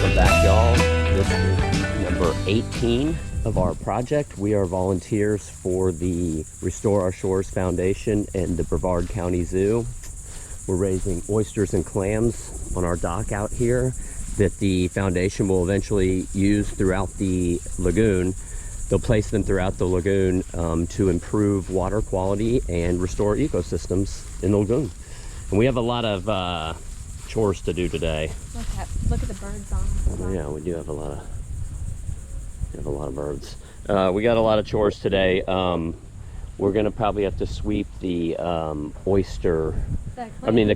Welcome back, y'all. This is number 18 of our project. We are volunteers for the Restore Our Shores Foundation and the Brevard County Zoo. We're raising oysters and clams on our dock out here that the foundation will eventually use throughout the lagoon. They'll place them throughout the lagoon to improve water quality and restore ecosystems in the lagoon. And we have a lot of chores to do today. Look at the birds on them. Yeah, we do have a lot of birds. We got a lot of chores today. We're gonna probably have to sweep the the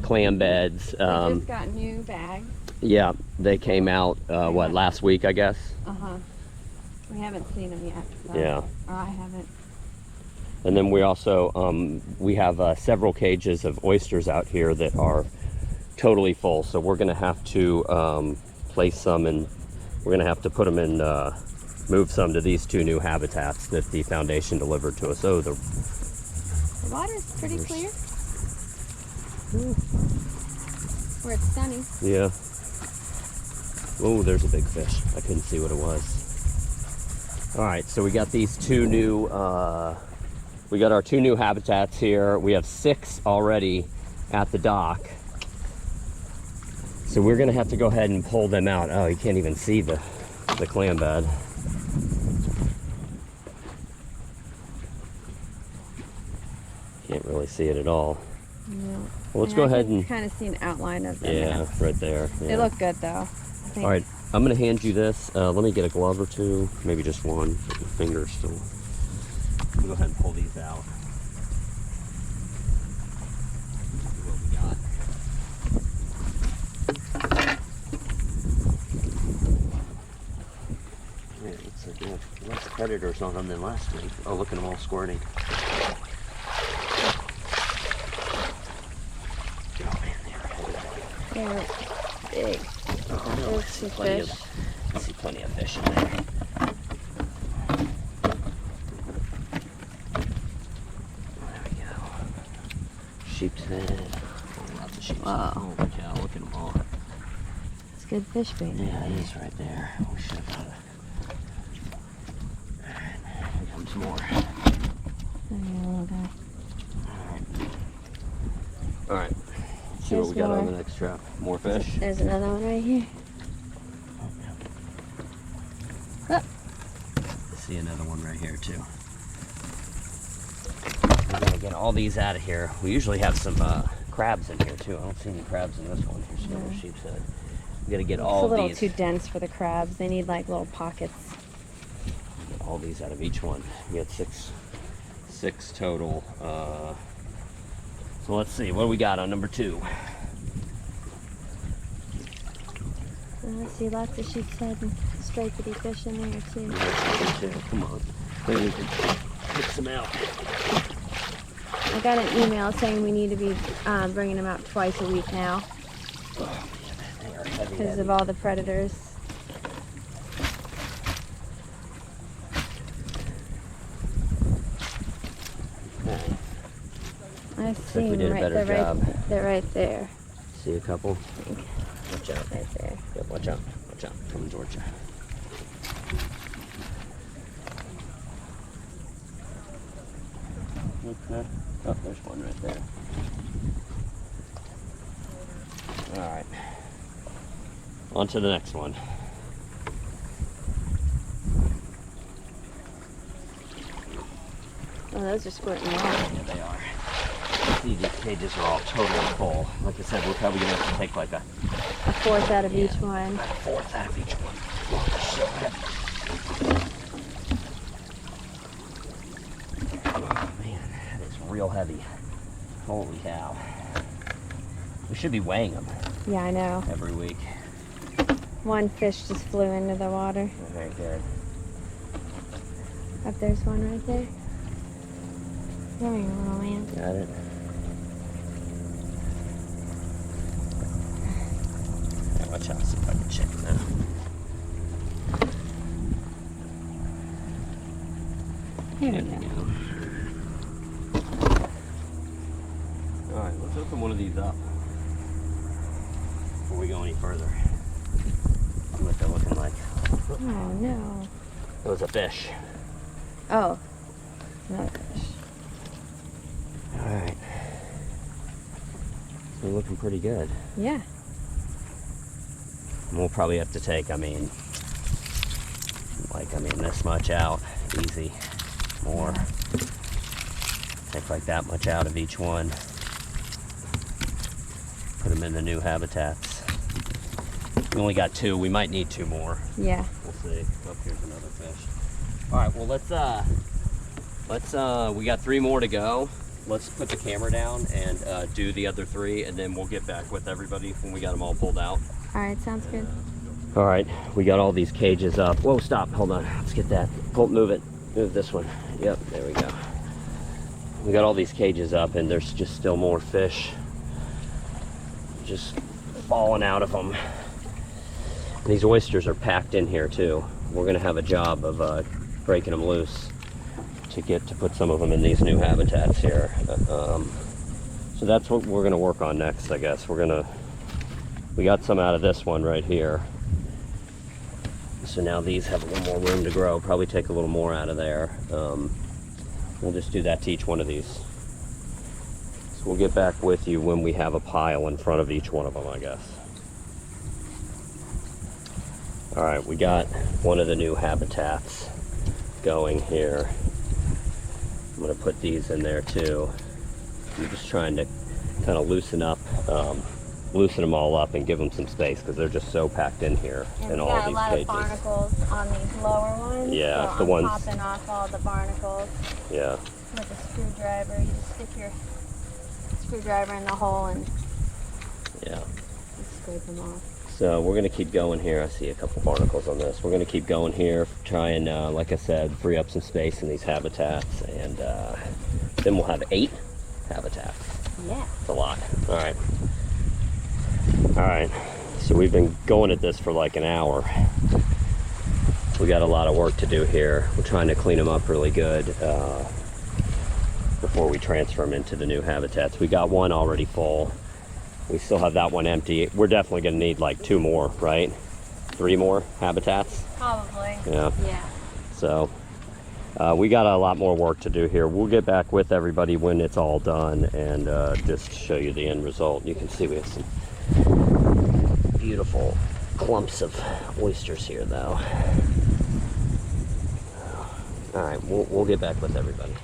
clam beds. We just got new bags. Yeah, they came out last week, I guess. We haven't seen them yet. So. Yeah. Or I haven't. And then we also we have several cages of oysters out here that are totally full, so we're gonna have to place some, and we're gonna have to put them in, move some to these two new habitats that the foundation delivered to us. Oh, the water's pretty clear. Where it's sunny. Yeah. Oh, there's a big fish. I couldn't see what it was. All right, so we got these two new, we got our two new habitats here. We have 6 already at the dock. So we're gonna have to go ahead and pull them out. Oh, you can't even see the clam bed. Can't really see it at all. No. Well, let's go ahead and kind of see an outline of them. Yeah, right there. Yeah. They look good though. All right, I'm gonna hand you this. Let me get a glove or two, maybe just one. Put your fingers still. Go ahead and pull these out. See what we got. Yeah, it looks like we have less predators on them than last week. Oh, look at them all squirting. Oh man, they're big. Oh no, I see plenty of fish in there. There we go. Sheep's head. Oh, lots of sheep's head. Wow. Holy cow, look at them all. It's good fish bait. Yeah, it is right there. We should have got it. Alright, here comes more. There you go, little guy. Alright. See what we got on the next trap. More fish. There's another one right here. I see another one right here too. We're gonna get all these out of here. We usually have some crabs in here too. I don't see any crabs in this one. Here's another sheep's head. We gotta get all these. It's a little too dense for the crabs. They need like little pockets. Get all these out of each one. We got six total. So let's see, what do we got on number 2? I see lots of sheep's head and stripedy fish in there too. Come on, maybe we can pick some out. I got an email saying we need to be bringing them out twice a week now. Oh man, they are heavy. Because of all the predators. I see we did a better job. They're right there. See a couple? Watch out. Right there. Yep, watch out. Watch out. Coming towards you. Okay. Oh, there's one right there. Alright. On to the next one. Oh, those are squirting out. Yeah, they are. See, these cages are all totally full. Like I said, we're probably gonna have to take like a 1/4 out of each one. About a 1/4 out of each one. Oh, they're so heavy. Oh man, that is real heavy. Holy cow. We should be weighing them. Yeah, I know. Every week. One fish just flew into the water. Very good. Up there's one right there. There you go, little man. Got it. Yeah, watch out, see if I can check it out. Here we go. Alright, let's open one of these up before we go any further. See what Oh no. It was a fish. Oh, another fish. All right. So we're looking pretty good. Yeah. And we'll probably have to take, this much out. Easy. More. Yeah. Take like that much out of each one. Put them in the new habitats. We only got 2. We might need 2 more. Yeah. We'll see. Oh, here's another fish. All right, well, we got 3 more to go. Let's put the camera down and do the other 3, and then we'll get back with everybody when we got them all pulled out. All right, sounds good. All right, we got all these cages up. Whoa, stop, hold on. Let's get that. Move it. Move this one. Yep, there we go. We got all these cages up, and there's just still more fish just falling out of them. And these oysters are packed in here too. We're gonna have a job of breaking them loose to put some of them in these new habitats here. So that's what we're gonna work on next, I guess. We got some out of this one right here. So now these have a little more room to grow. Probably take a little more out of there. We'll just do that to each one of these. So we'll get back with you when we have a pile in front of each one of them, I guess. All right, we got one of the new habitats going here. I'm gonna put these in there too. I'm just trying to kind of loosen them all up and give them some space because they're just so packed in here in all these cages. We got a lot of barnacles on these lower ones. Yeah, so the I'm ones popping off all the barnacles. Yeah. With a screwdriver, you just stick your screwdriver in the hole and scrape them off. So we're gonna keep going here. I see a couple barnacles on this. We're gonna keep going here, try and, like I said, free up some space in these habitats, and then we'll have 8 habitats. Yeah. It's a lot. All right. All right. So we've been going at this for like an hour. We got a lot of work to do here. We're trying to clean them up really good before we transfer them into the new habitats. We got one already full. We still have that one empty. We're definitely going to need like 2 more, right? 3 more habitats? Probably. Yeah. Yeah. So we got a lot more work to do here. We'll get back with everybody when it's all done and just show you the end result. You can see we have some beautiful clumps of oysters here though. All right, we'll get back with everybody.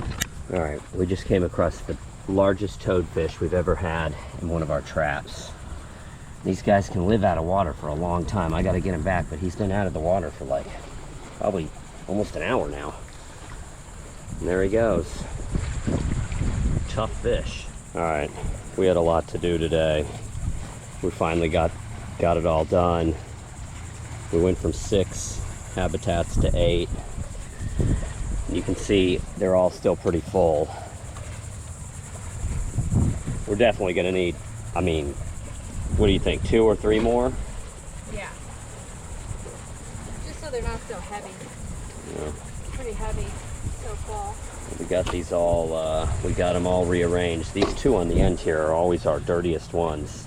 All right, we just came across the largest toadfish we've ever had in one of our traps. These guys can live out of water for a long time. I got to get him back, but he's been out of the water for like probably almost an hour now. And there he goes. Tough fish. All right, we had a lot to do today. We finally got it all done. We went from 6 habitats to 8. You can see they're all still pretty full. We're definitely gonna need, what do you think, 2 or 3 more? Yeah. Just so they're not so heavy. Yeah. Pretty heavy, so full. We got these all, we got them all rearranged. These 2 on the end here are always our dirtiest ones.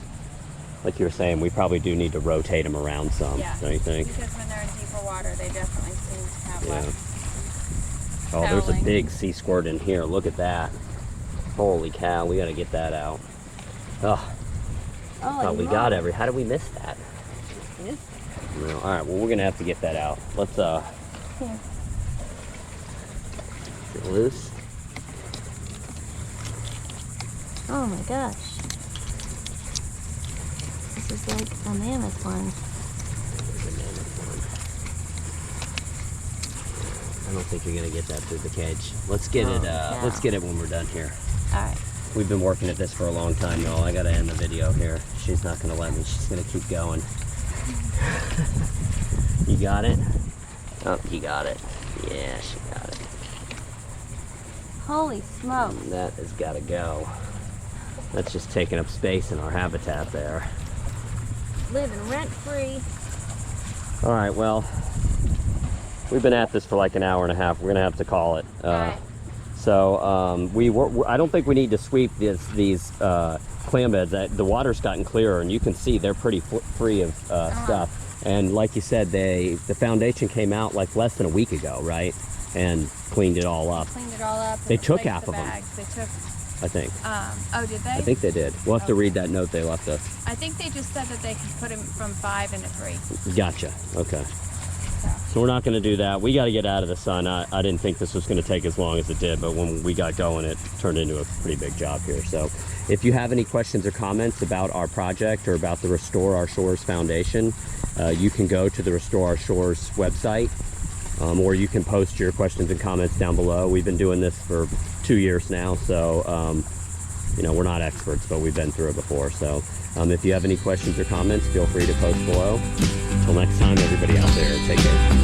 Like you were saying, we probably do need to rotate them around some, don't you think? Because when they're in deeper water, they definitely seem to have less. Oh, there's a big sea squirt in here. Look at that. Holy cow, we gotta get that out. Oh, we got how did we miss that? Yes. No, all right, well, we're gonna have to get that out. Let's, Here. get loose. Oh my gosh. This is like a mammoth one. I don't think you're gonna get that through the cage. Let's get it. Let's get it when we're done here. All right. We've been working at this for a long time, y'all. I gotta end the video here. She's not gonna let me. She's gonna keep going. You got it? Oh, he got it. Yeah, she got it. Holy smokes. That has gotta go. That's just taking up space in our habitat there. Living rent free. All right, well, we've been at this for like an hour and a half. We're gonna have to call it. Right. So I don't think we need to sweep these clam beds. The water's gotten clearer, and you can see they're pretty free of stuff. And like you said, the foundation came out like less than a week ago, right? And cleaned it all up. Cleaned it all up. They took replaced half the of them. bags. They took. I think. Oh, did they? I think they did. We'll have to read that note they left us. I think they just said that they could put him from 5 into 3. Gotcha. Okay. So we're not going to do that. We got to get out of the sun. I didn't think this was going to take as long as it did, but when we got going, it turned into a pretty big job here. So if you have any questions or comments about our project or about the Restore Our Shores Foundation, you can go to the Restore Our Shores website, or you can post your questions and comments down below. We've been doing this for 2 years now, so you know, we're not experts, but we've been through it before. So if you have any questions or comments, feel free to post below. Until next time, everybody out there, take care.